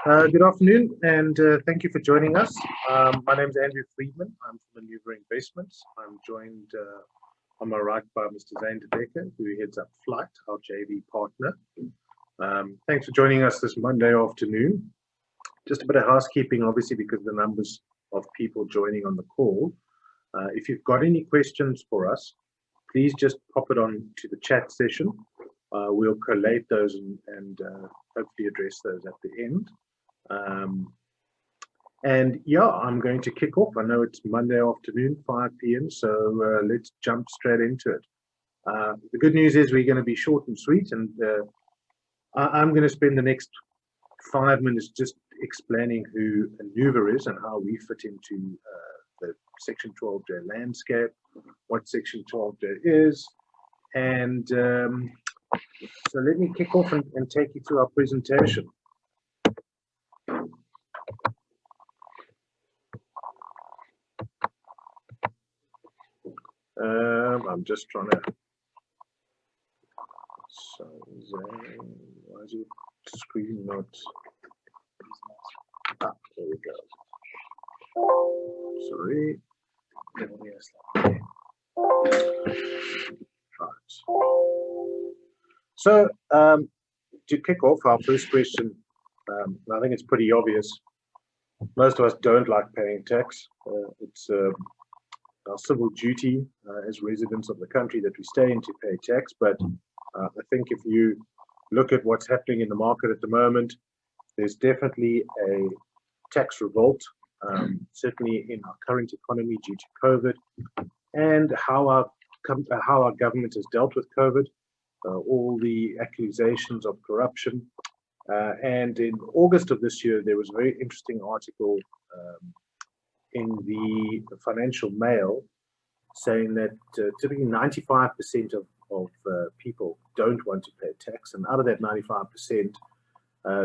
Good afternoon, and thank you for joining us. My name is Andrew Friedman. I'm from Anuva Investments. I'm joined on my right by Mr. Sion Gelgor, who heads up Flyt, our JV partner. Thanks for joining us this Monday afternoon. Just a bit of housekeeping, obviously, because the numbers of people joining on the call. If you've got any questions for us, please just pop it on to the chat session. We'll collate those and hopefully address those at the end. And yeah, I'm going to kick off. I know it's Monday afternoon, 5 p.m., so let's jump straight into it. The good news is we're going to be short and sweet, and I'm going to spend the next 5 minutes just explaining who Anuva is and how we fit into the Section 12J landscape, what Section 12J is, and so let me kick off and take you through our presentation. I'm just trying to. So, why is your screen not? Ah, there we go. Sorry. Right. So, to kick off our first question, I think it's pretty obvious. Most of us don't like paying tax. It's our civil duty as residents of the country that we stay in to pay tax. But I think if you look at what's happening in the market at the moment, there's definitely a tax revolt, certainly in our current economy due to COVID, and how our government has dealt with COVID, all the accusations of corruption. And in August of this year, there was a very interesting article in the Financial Mail saying that typically 95% of people don't want to pay tax, and out of that 95%,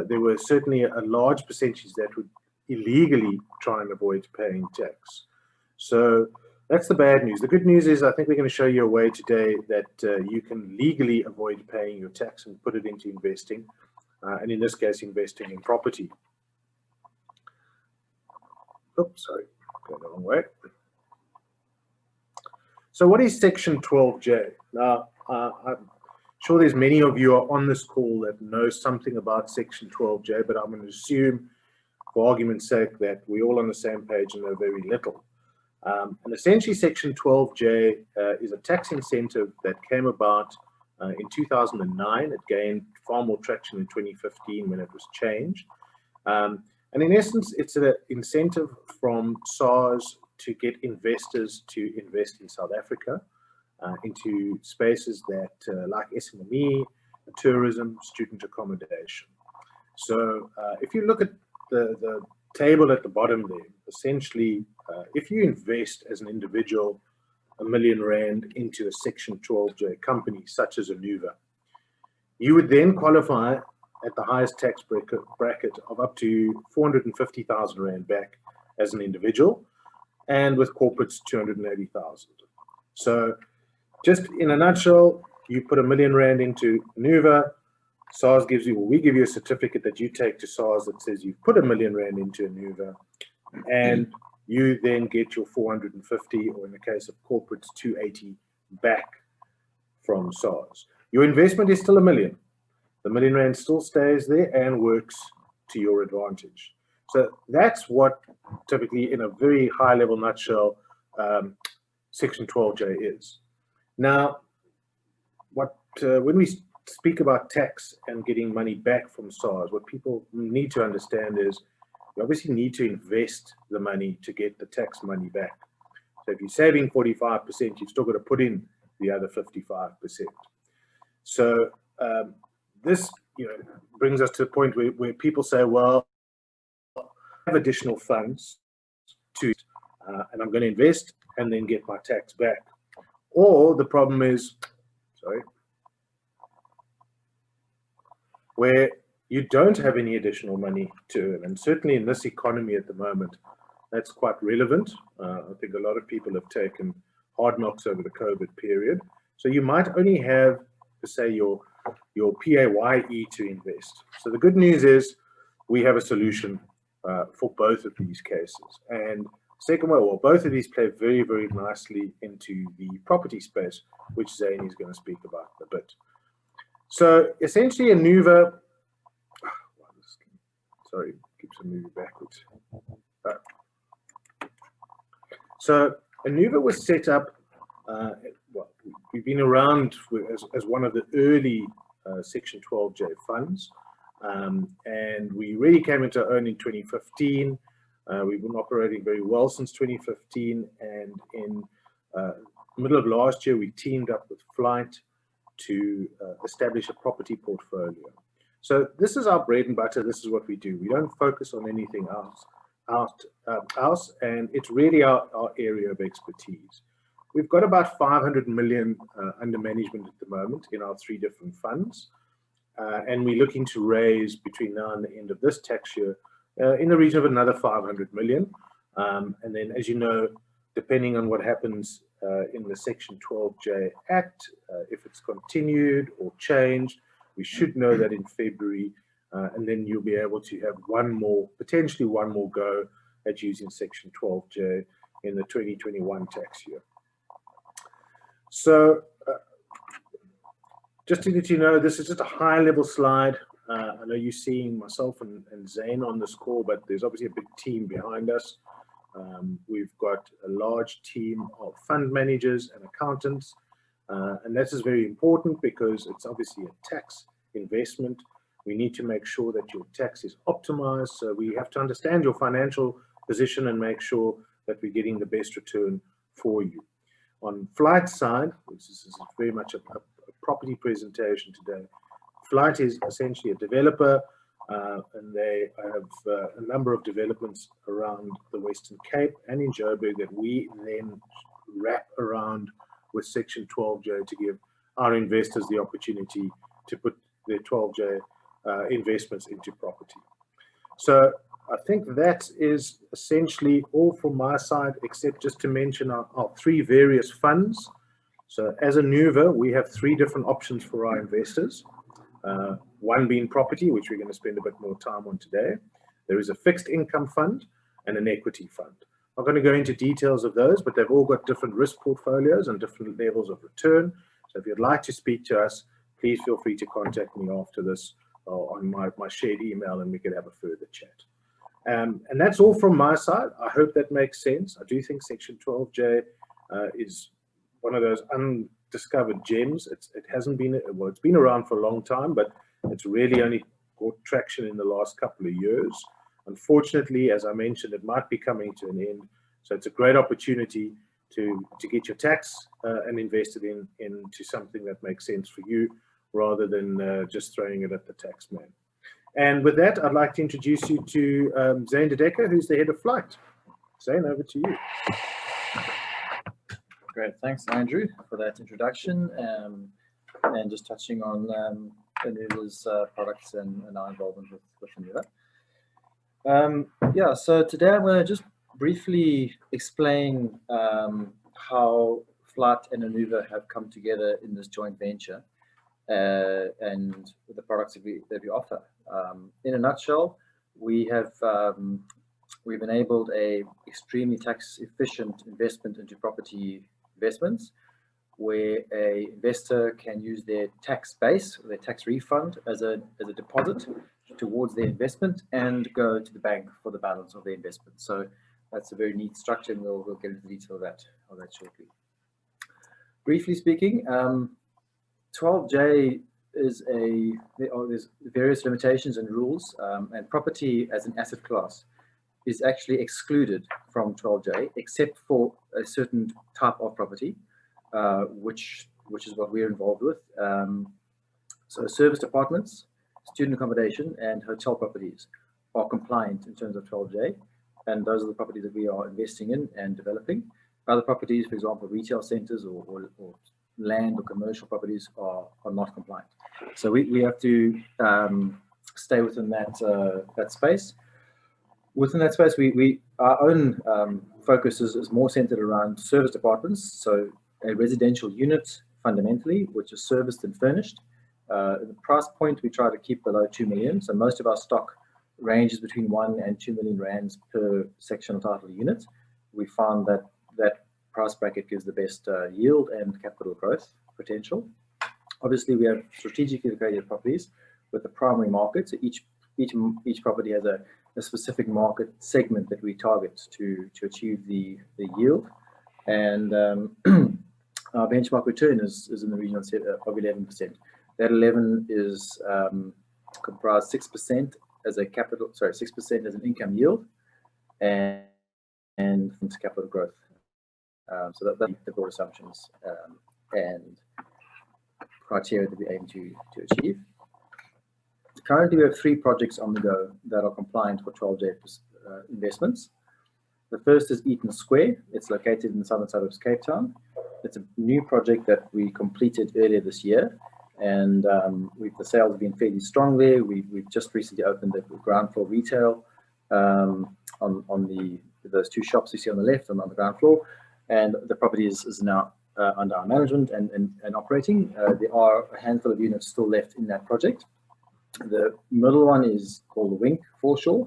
there were certainly a large percentage that would illegally try and avoid paying tax. So that's the bad news. The good news is I think we're going to show you a way today that you can legally avoid paying your tax and put it into investing, and in this case, investing in property. Oops, sorry, going the wrong way. So what is Section 12J? Now, I'm sure there's many of you are on this call that know something about Section 12J, but I'm going to assume, for argument's sake, that we're all on the same page and know very little. And essentially, Section 12J is a tax incentive that came about in 2009. It gained far more traction in 2015 when it was changed. And in essence, it's an incentive from SARS to get investors to invest in South Africa into spaces that like SME, tourism, student accommodation. So if you look at the table at the bottom there, essentially, if you invest as an individual R1 million into a Section 12J company such as Anuva, you would then qualify at the highest tax bracket of up to 450,000 Rand back as an individual, and with corporates 280,000. So just in a nutshell, you put R1 million into Anuva, SARS gives you, well, we give you a certificate that you take to SARS that says you've put R1 million into Anuva, and you then get your 450, or in the case of corporates, 280 back from SARS. Your investment is still R1 million. The R1 million still stays there and works to your advantage. So that's what typically, in a very high level nutshell, Section 12J is. Now, when we speak about tax and getting money back from SARS, what people need to understand is you obviously need to invest the money to get the tax money back. So if you're saving 45%, you've still got to put in the other 55%. So this brings us to the point where people say, well, I have additional funds to and I'm going to invest and then get my tax back. Or the problem is, where you don't have any additional money to earn. And certainly in this economy at the moment, that's quite relevant. I think a lot of people have taken hard knocks over the COVID period. So you might only have, to say, your PAYE to invest. So the good news is we have a solution for both of these cases. And second one, well, both of these play very, very nicely into the property space, which Zane is going to speak about in a bit. So essentially, Anuva, sorry, keeps on moving backwards. So Anuva was set up, well, we've been around as one of the early Section 12J funds, and we really came into our own in 2015. We've been operating very well since 2015, and in the middle of last year, we teamed up with Flyt to establish a property portfolio. So this is our bread and butter. This is what we do. We don't focus on anything else, and it's really our area of expertise. We've got about 500 million under management at the moment in our 3 different funds, and we're looking to raise between now and the end of this tax year in the region of another 500 million. And then, as you know, depending on what happens in the Section 12J Act, if it's continued or changed, we should know that in February, and then you'll be able to have potentially one more go at using Section 12J in the 2021 tax year. So just to let you know, this is just a high-level slide. I know you're seeing myself and Zane on this call, but there's obviously a big team behind us. We've got a large team of fund managers and accountants, and this is very important because it's obviously a tax investment. We need to make sure that your tax is optimized, so we have to understand your financial position and make sure that we're getting the best return for you. On Flyt's side, which is very much a property presentation today, Flyt is essentially a developer, and they have a number of developments around the Western Cape and in Joburg that we then wrap around with Section 12J to give our investors the opportunity to put their 12J investments into property. So I think that is essentially all from my side, except just to mention our 3 various funds. So as Anuva, we have 3 different options for our investors. One being property, which we're going to spend a bit more time on today. There is a fixed income fund and an equity fund. I'm not going to go into details of those, but they've all got different risk portfolios and different levels of return. So if you'd like to speak to us, please feel free to contact me after this or on my shared email, and we can have a further chat. And that's all from my side. I hope that makes sense. I do think Section 12J is one of those undiscovered gems. It hasn't been, well, it's been around for a long time, but it's really only got traction in the last couple of years. Unfortunately, as I mentioned, it might be coming to an end. So it's a great opportunity to get your tax and invested into something that makes sense for you, rather than just throwing it at the tax man. And with that, I'd like to introduce you to Zane de Decker, who's the head of Flyt. Zane, over to you. Great, thanks Andrew for that introduction, and just touching on Anuva's products and our involvement with Anuva. Yeah, so today I'm going to just briefly explain how Flyt and Anuva have come together in this joint venture and the products that we offer. In a nutshell, we've enabled a extremely tax efficient investment into property investments, where a investor can use their tax base, their tax refund, as a deposit towards their investment and go to the bank for the balance of the investment. So that's a very neat structure, and we'll get into the detail of that shortly. Briefly speaking, 12J is there's various limitations and rules, and property as an asset class is actually excluded from 12J, except for a certain type of property, which is what we're involved with. So serviced apartments, student accommodation, and hotel properties are compliant in terms of 12J, and those are the properties that we are investing in and developing. Other properties, for example, retail centers or land or commercial properties are not compliant. So we have to stay within that space. Within that space, our own focus is more centered around serviced apartments, so a residential unit fundamentally, which is serviced and furnished. The price point we try to keep below 2 million. So most of our stock ranges between 1 and 2 million rands per sectional title unit. We found that that price bracket gives the best yield and capital growth potential. Obviously, we have strategically located properties with the primary market. So each property has a specific market segment that we target to achieve the yield. And our benchmark return is in the region of 11%. That 11 is comprised 6% as a 6% as an income yield and capital growth. So that's the broad assumptions and criteria that we aim to achieve. Currently, we have 3 projects on the go that are compliant for 12J investments. The first is Eaton Square. It's located in the southern suburbs of Cape Town. It's a new project that we completed earlier this year, and the sales have been fairly strong there. We've just recently opened the ground floor retail on those 2 shops you see on the left and on the ground floor, and the property is now under our management and operating. There are a handful of units still left in that project. The middle one is called the Wink Foreshore.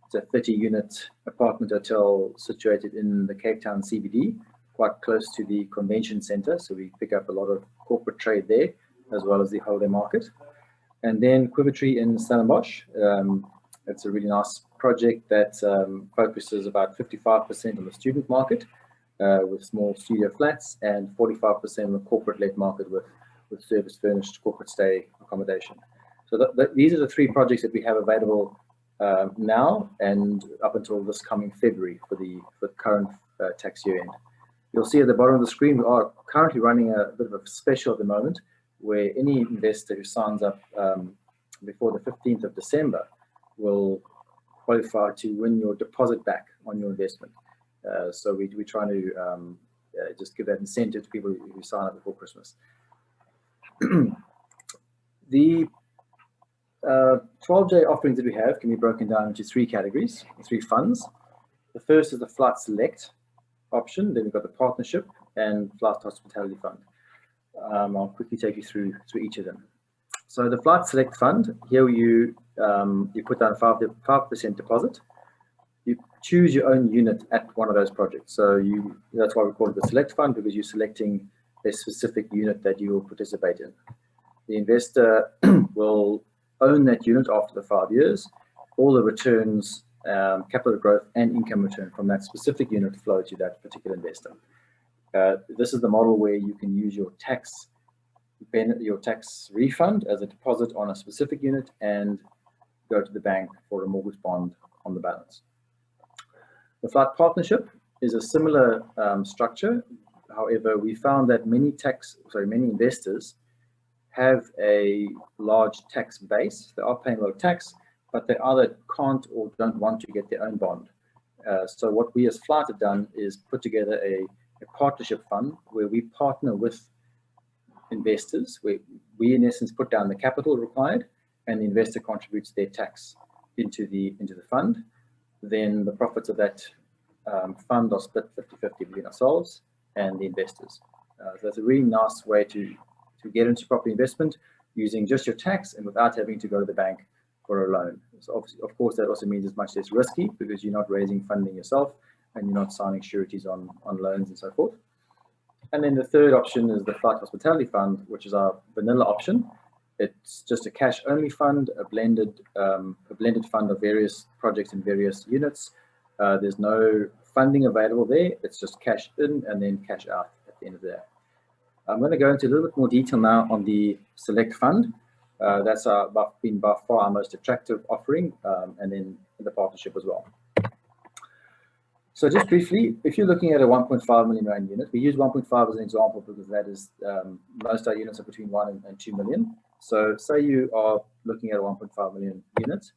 It's a 30-unit apartment hotel situated in the Cape Town CBD, quite close to the convention center. So we pick up a lot of corporate trade there, as well as the holiday market. And then Quivertree in Stellenbosch. It's a really nice project that focuses about 55% on the student market with small studio flats, and 45% on the corporate-led market with service-furnished corporate stay accommodation. So these are the 3 projects that we have available now and up until this coming February for the current tax year end. You'll see at the bottom of the screen, we are currently running a bit of a special at the moment, where any investor who signs up before the 15th of December will qualify to win your deposit back on your investment. So we're trying to just give that incentive to people who sign up before Christmas. The 12J offerings that we have can be broken down into 3 categories, 3 funds. The first is the Flyt Select option. Then we've got the Partnership and Flyt Hospitality Fund. I'll quickly take you through each of them. So the Flyt Select Fund, here you put down 5% deposit. You choose your own unit at one of those projects. So that's why we call it the Select Fund, because you're selecting a specific unit that you will participate in. The investor will own that unit after the 5 years. All the returns, capital growth and income return from that specific unit flow to that particular investor. This is the model where you can use your tax refund as a deposit on a specific unit and go to the bank for a mortgage bond on the balance. The Flyt Partnership is a similar structure. However, we found that many investors have a large tax base. They are paying a lot of tax, but they either can't or don't want to get their own bond. So what we as Flyt have done is put together a partnership fund where we partner with investors. We in essence put down the capital required, and the investor contributes their tax into the fund. Then the profits of that fund are split 50-50 between ourselves and the investors. So that's a really nice way to get into property investment using just your tax and without having to go to the bank for a loan. So obviously, of course, that also means it's much less risky because you're not raising funding yourself and you're not signing sureties on loans and so forth. And then the third option is the Flyt Hospitality Fund, which is our vanilla option. It's just a cash-only fund, a blended fund of various projects and various units. There's no funding available there. It's just cash in and then cash out at the end of the day. I'm going to go into a little bit more detail now on the Select Fund. That's been by far our most attractive offering, and then the partnership as well. So just briefly, if you're looking at a 1.5 million rand unit, we use 1.5 as an example because that is most of our units are between 1 and 2 million. So say you are looking at a 1.5 million unit,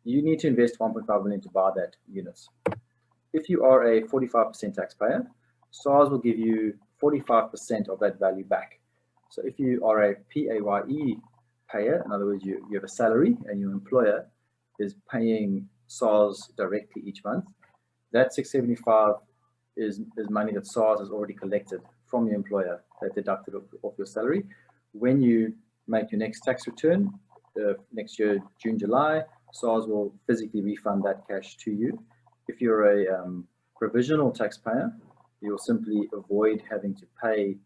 you need to invest 1.5 million to buy that unit. If you are a 45% taxpayer, SARS will give you 45% of that value back. So if you are a PAYE payer, in other words, you have a salary and your employer is paying SARS directly each month, that 675 is money that SARS has already collected from your employer, that deducted off your salary. When you make your next tax return, next year, June, July, SARS will physically refund that cash to you. If you're a provisional taxpayer, you'll simply avoid having to pay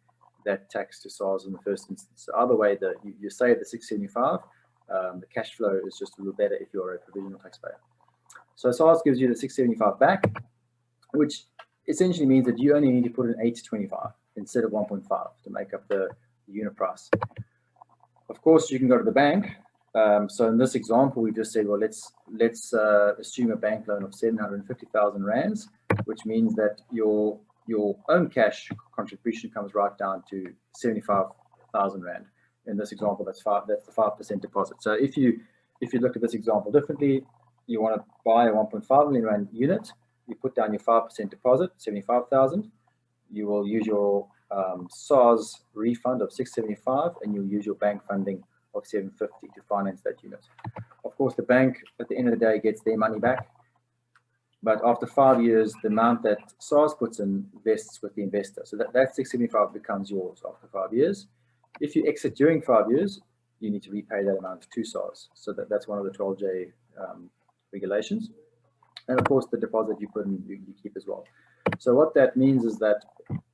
that tax to SARS in the first instance. So either way, you save the 675, the cash flow is just a little better if you're a provisional taxpayer. So SARS gives you the 675 back, which essentially means that you only need to put in 825 instead of 1.5 to make up the unit price. Of course, you can go to the bank. So in this example, we just said, well, let's assume a bank loan of 750,000 rands, which means that your own cash contribution comes right down to 75,000 rand. In this example, that's the 5% deposit. So if you look at this example differently, you want to buy a 1.5 million rand unit, you put down your 5% deposit, 75,000. You will use your SARS refund of 675, and you'll use your bank funding of 750 to finance that unit. Of course, the bank at the end of the day gets their money back, but after 5 years, the amount that SARS puts in vests with the investor. So that 675 becomes yours after 5 years. If you exit during 5 years, you need to repay that amount to SARS. So that's one of the 12J regulations. And of course, the deposit you put in, you keep as well. So what that means is that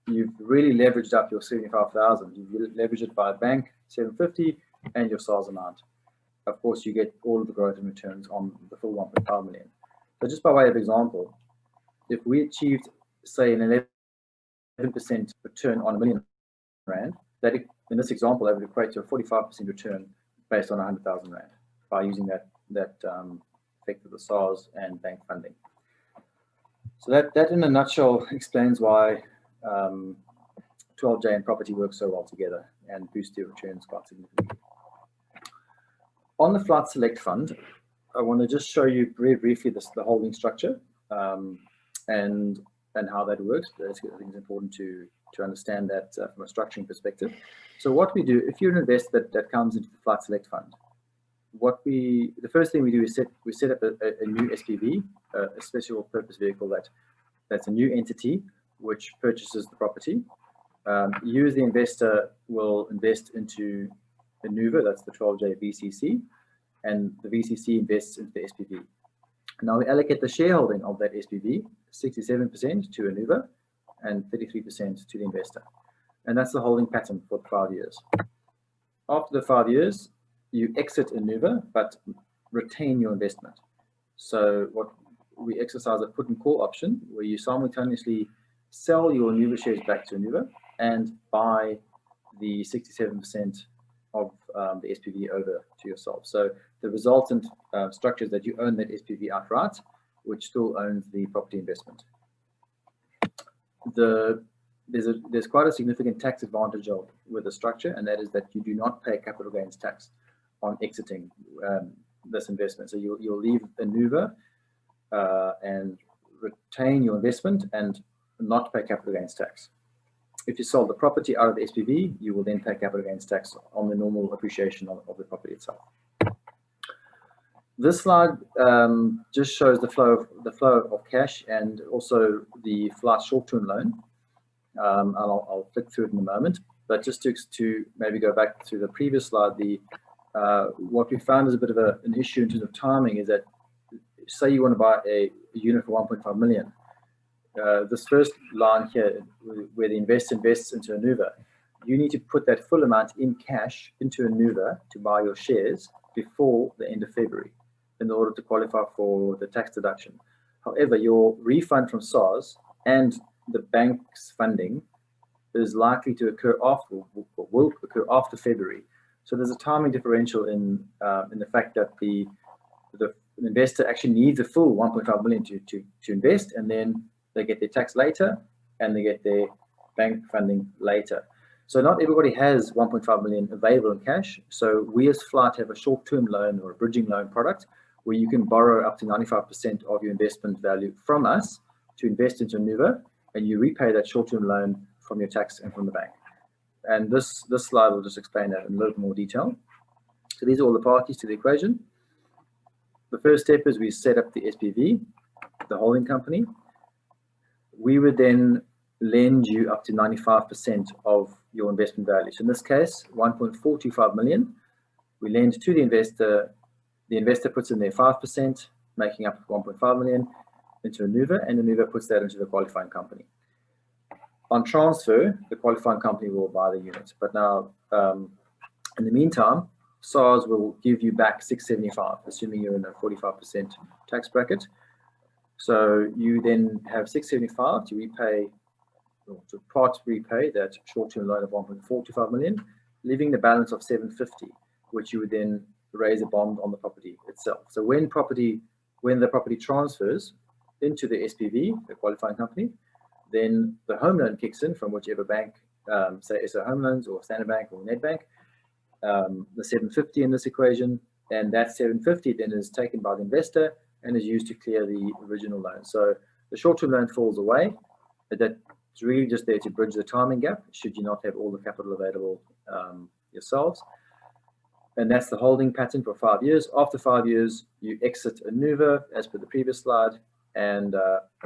you've really leveraged up your 75,000. You've leveraged it by a bank, 750, and your SARS amount. Of course, you get all of the growth and returns on the full 1.5 million. So just by way of example, if we achieved, say, an 11% return on R1 million, that in this example, that would equate to a 45% return based on 100,000 rand by using that effect of the SARS and bank funding. So that in a nutshell explains why 12J and property work so well together and boost your returns quite significantly. On the Flyt Select Fund, I want to just show you very briefly the holding structure and how that works. I think it's important to understand that from a structuring perspective. So what we do, if you're an investor that comes into the Flyt Select Fund, the first thing we do is we set up a new SPV, a special purpose vehicle that's a new entity which purchases the property. You as the investor will invest into Anuva, that's the 12J VCC, and the VCC invests into the SPV. Now we allocate the shareholding of that SPV, 67% to Anuva and 33% to the investor. And that's the holding pattern for 5 years. After the 5 years, you exit Anuva, but retain your investment. So what we exercise a put and call option where you simultaneously sell your Anuva shares back to Anuva and buy the 67% of the SPV over to yourself. So the resultant structure is that you own that SPV outright, which still owns the property investment. There's quite a significant tax advantage with the structure, and that is that you do not pay capital gains tax on exiting this investment. So you'll leave Anuva and retain your investment and not pay capital gains tax. If you sold the property out of the SPV, you will then pay capital gains tax on the normal appreciation of the property itself. This slide just shows the flow of cash and also the Flyt short-term loan. I'll flick through it in a moment, but just to maybe go back to the previous slide, what we found is a bit of an issue in terms of timing is that, say you want to buy a unit for 1.5 million. This first line here, where the investor invests into Anuva, you need to put that full amount in cash into Anuva to buy your shares before the end of February in order to qualify for the tax deduction. However, your refund from SARS and the bank's funding is likely to occur after, or will occur after February. So there's a timing differential in the fact that the investor actually needs a full 1.5 million to invest, and then they get their tax later and they get their bank funding later. So not everybody has 1.5 million available in cash. So we as Flyt have a short-term loan or a bridging loan product where you can borrow up to 95% of your investment value from us to invest into Anuva, and you repay that short-term loan from your tax and from the bank. And this slide will just explain that in a little more detail. So these are all the parties to the equation. The first step is we set up the SPV, the holding company. We would then lend you up to 95% of your investment value. So in this case, 1.425 million. We lend to the investor The investor puts in their 5%, making up 1.5 million into Anuva, and Anuva puts that into the qualifying company. On transfer, the qualifying company will buy the unit. But now, in the meantime, SARS will give you back 675, assuming you're in a 45% tax bracket. So you then have 675 to repay, or to part repay that short-term loan of 1.45 million, leaving the balance of 750, which you would then raise a bond on the property itself. So when the property transfers into the SPV, the qualifying company, then the home loan kicks in from whichever bank, say SA Home Loans or Standard Bank or Nedbank, the 750 in this equation, and that 750 then is taken by the investor and is used to clear the original loan. So the short-term loan falls away. That's really just there to bridge the timing gap, should you not have all the capital available yourselves. And that's the holding pattern for 5 years. After 5 years, you exit Anuva, as per the previous slide, and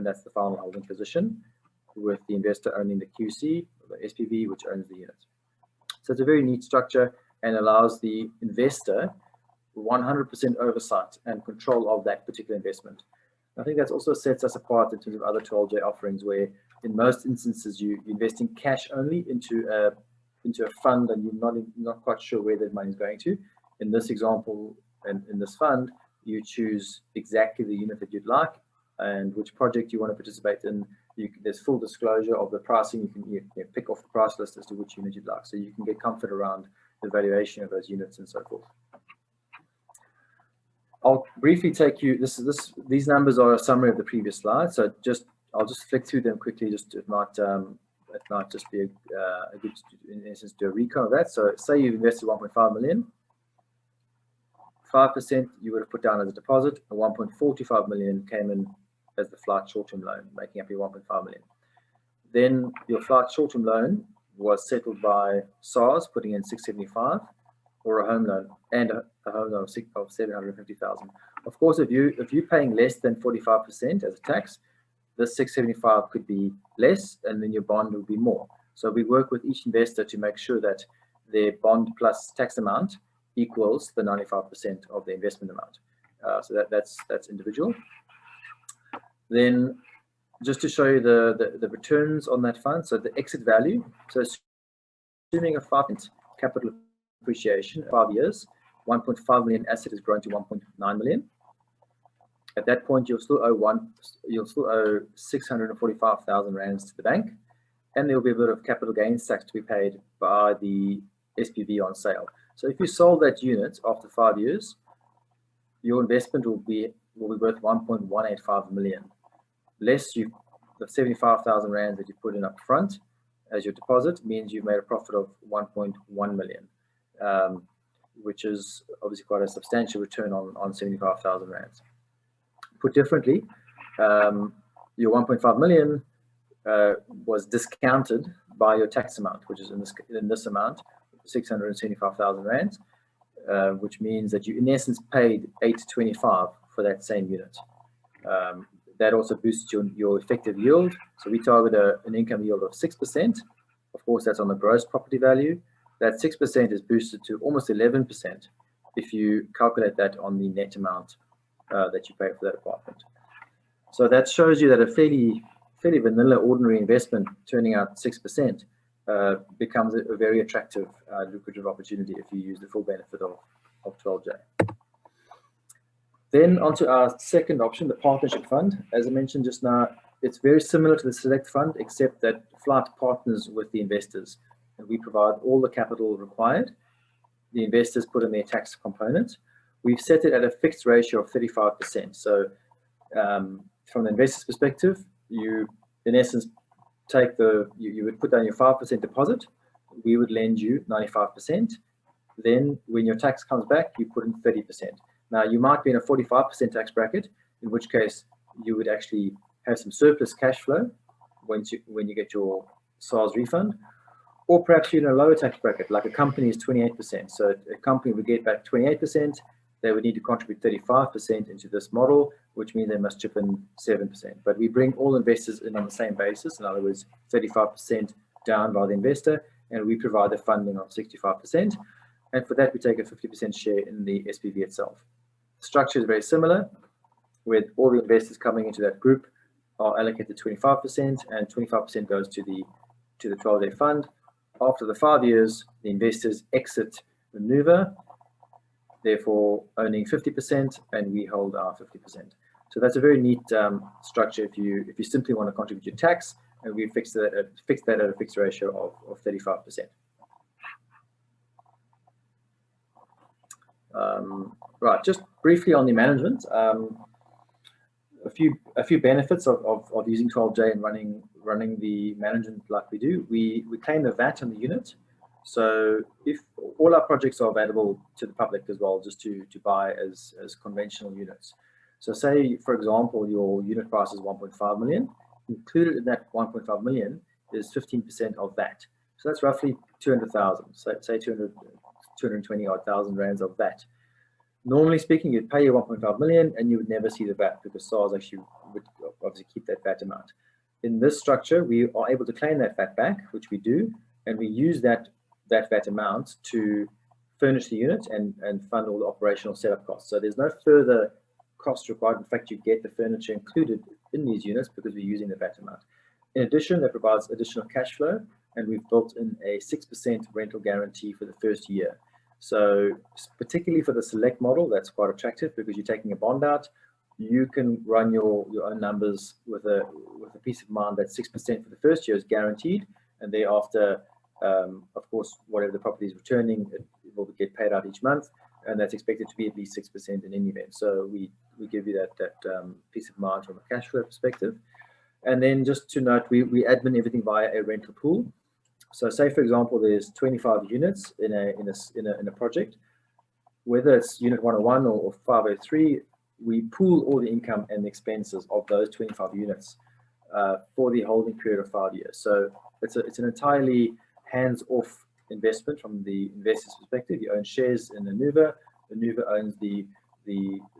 that's the final holding position, with the investor owning the QC, or the SPV, which owns the unit. So it's a very neat structure and allows the investor 100% oversight and control of that particular investment. I think that also sets us apart in terms of other 12J offerings, where in most instances you invest in cash only into a fund, and you're not quite sure where that money is going to. In this example, and in this fund, you choose exactly the unit that you'd like and which project you want to participate in. There's full disclosure of the pricing. You can pick off the price list as to which unit you'd like, so you can get comfort around the valuation of those units and so forth. I'll briefly take you. These numbers are a summary of the previous slide, so I'll just flick through them quickly. It might just be a good, in essence, do a recon of that. So say you've invested 1.5 million, 5% you would have put down as a deposit, and 1.45 million came in as the Flyt short-term loan, making up your 1.5 million. Then your Flyt short-term loan was settled by SARS, putting in 675, or a home loan, and a home loan of 750,000. Of course, if you're paying less than 45% as a tax, this 675 could be less, and then your bond will be more. So we work with each investor to make sure that their bond plus tax amount equals the 95% of the investment amount. So that's individual. Then just to show you the returns on that fund, so the exit value, so assuming a 5% capital appreciation, 5 years, 1.5 million asset has grown to 1.9 million. At that point, you'll still owe 645,000 rands to the bank, and there will be a bit of capital gains tax to be paid by the SPV on sale. So if you sold that unit after 5 years, your investment will be worth 1.185 million. Less the 75,000 rands that you put in up front as your deposit means you've made a profit of 1.1 million, which is obviously quite a substantial return on 75,000 rands. Put differently, your 1.5 million was discounted by your tax amount, which is in this amount, 675,000 rands, which means that you in essence paid 825 for that same unit. That also boosts your effective yield. So we target an income yield of 6%. Of course, that's on the gross property value. That 6% is boosted to almost 11% if you calculate that on the net amount that you pay for that apartment. So that shows you that a fairly vanilla ordinary investment turning out 6% becomes a very attractive, lucrative opportunity if you use the full benefit of 12J. Then onto our second option, the partnership fund. As I mentioned just now, it's very similar to the select fund, except that Flyt partners with the investors, and we provide all the capital required. The investors put in their tax component. We've set it at a fixed ratio of 35%. So from the investor's perspective, you in essence take you would put down your 5% deposit. We would lend you 95%. Then when your tax comes back, you put in 30%. Now you might be in a 45% tax bracket, in which case you would actually have some surplus cash flow when you get your SARS refund, or perhaps you're in a lower tax bracket, like a company is 28%. So a company would get back 28%. They would need to contribute 35% into this model, which means they must chip in 7%. But we bring all investors in on the same basis. In other words, 35% down by the investor, and we provide the funding of 65%. And for that, we take a 50% share in the SPV itself. structure is very similar, with all the investors coming into that group are allocated 25%, and 25% goes to the 12-day fund. After the 5 years, the investors exit Anuva, therefore owning 50%, and we hold our 50%. So that's a very neat structure if you simply want to contribute your tax, and we fix that at a fixed ratio of 35%. Right, just briefly on the management, a few benefits of using 12J and running the management like we do. We claim the VAT on the unit. So if all our projects are available to the public as well, just to buy as conventional units. So say, for example, your unit price is 1.5 million. Included in that 1.5 million is 15% of VAT. So that's roughly 200,000. So say 220 odd thousand rands of VAT. Normally speaking, you'd pay your 1.5 million and you would never see the VAT, because SARS actually would obviously keep that VAT amount. In this structure, we are able to claim that VAT back, which we do, and we use that VAT amount to furnish the unit and fund all the operational setup costs. So there's no further cost required. In fact, you get the furniture included in these units because we're using the VAT amount. In addition, that provides additional cash flow, and we've built in a 6% rental guarantee for the first year. So particularly for the select model, that's quite attractive because you're taking a bond out. You can run your own numbers with a peace of mind that 6% for the first year is guaranteed, and thereafter, of course, whatever the property is returning, it will get paid out each month, and that's expected to be at least 6% in any event. So we give you that peace of mind from a cash flow perspective. And then just to note, we admin everything via a rental pool. So say, for example, there's 25 units in a project, whether it's unit 101 or 503, we pool all the income and the expenses of those 25 units for the holding period of 5 years. So it's an entirely hands-off investment from the investor's perspective. You own shares in Anuva. Anuva owns the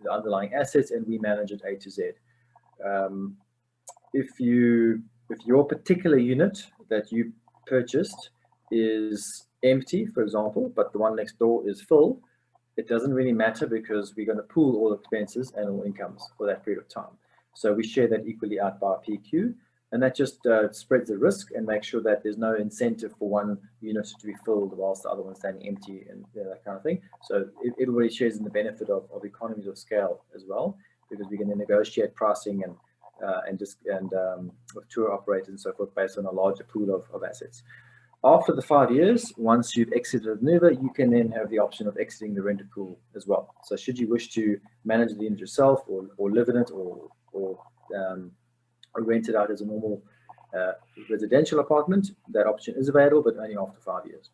underlying assets, and we manage it A to Z. If your particular unit that you purchased is empty, for example, but the one next door is full, it doesn't really matter because we're going to pool all expenses and all incomes for that period of time. So we share that equally out by PQ, and that just spreads the risk and makes sure that there's no incentive for one unit to be filled whilst the other one's standing empty, and that kind of thing. So everybody shares in the benefit of economies of scale as well, because we can then negotiate pricing and with tour operators and so forth based on a larger pool of assets. After the 5 years, once you've exited Anuva, you can then have the option of exiting the rental pool as well. So should you wish to manage the unit yourself, or live in it, or rent it out as a normal residential apartment, that option is available, but only after 5 years.